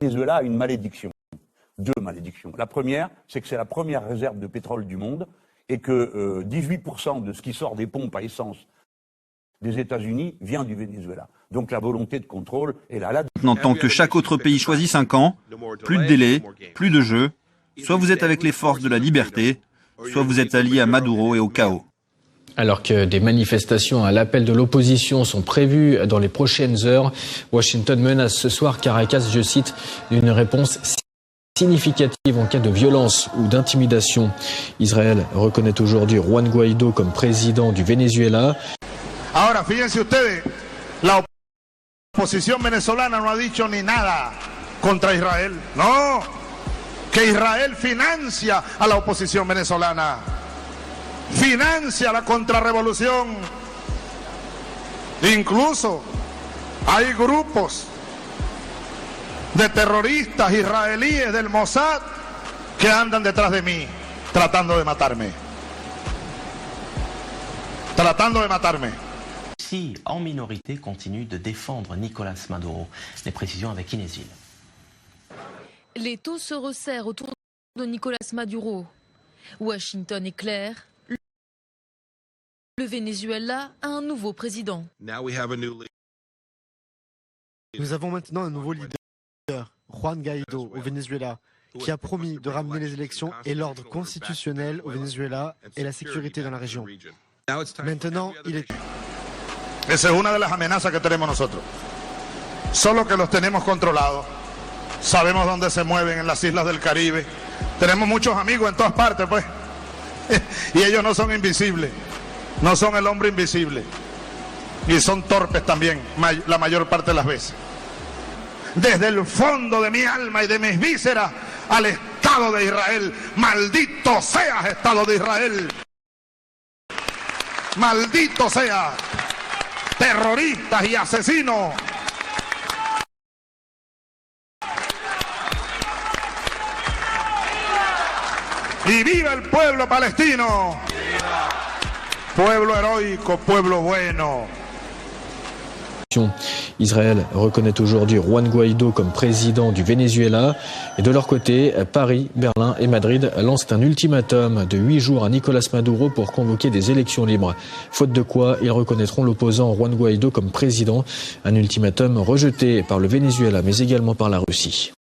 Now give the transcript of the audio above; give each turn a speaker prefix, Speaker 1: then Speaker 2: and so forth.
Speaker 1: Venezuela a une malédiction, deux malédictions. La première, c'est que c'est la première réserve de pétrole du monde et que 18% de ce qui sort des pompes à essence des États-Unis vient du Venezuela. Donc la volonté de contrôle est là.
Speaker 2: Maintenant, tant que chaque autre pays choisit 5 ans, plus de délai, plus de jeu, soit vous êtes avec les forces de la liberté, soit vous êtes allié à Maduro et au chaos.
Speaker 3: Alors que des manifestations à l'appel de l'opposition sont prévues dans les prochaines heures, Washington menace ce soir Caracas, je cite, d'une réponse significative en cas de violence ou d'intimidation. Israël reconnaît aujourd'hui Juan Guaidó comme président du Venezuela.
Speaker 4: Ahora, fíjense ustedes, la oposición venezolana no ha dicho ni nada contra Israel. No, que Israel financia a la oposición venezolana, financia la contrarrevolución. Incluso hay grupos de terroristas israelíes del Mossad que andan detrás de mí, tratando de matarme. Tratando de matarme.
Speaker 5: En minorité, continue de défendre Nicolás Maduro. Les précisions avec Inés Ville.
Speaker 6: Les taux se resserrent autour de Nicolás Maduro. Washington est clair. Le Venezuela a un nouveau président.
Speaker 7: Nous avons maintenant un nouveau leader, Juan Guaidó, au Venezuela, qui a promis de ramener les élections et l'ordre constitutionnel au Venezuela et la sécurité dans la région. Maintenant, il est...
Speaker 4: Esa es una de las amenazas que tenemos nosotros. Solo que los tenemos controlados. Sabemos dónde se mueven en las islas del Caribe. Tenemos muchos amigos en todas partes, pues. Y ellos no son invisibles. No son el hombre invisible. Y son torpes también, la mayor parte de las veces. Desde el fondo de mi alma y de mis vísceras al Estado de Israel. Maldito seas, Estado de Israel. Maldito seas. Terroristas y asesinos. Y viva el pueblo palestino. Pueblo heroico, pueblo bueno.
Speaker 3: Israël reconnaît aujourd'hui Juan Guaidó comme président du Venezuela. Et de leur côté, Paris, Berlin et Madrid lancent un ultimatum de 8 jours à Nicolás Maduro pour convoquer des élections libres. Faute de quoi, ils reconnaîtront l'opposant Juan Guaidó comme président. Un ultimatum rejeté par le Venezuela mais également par la Russie.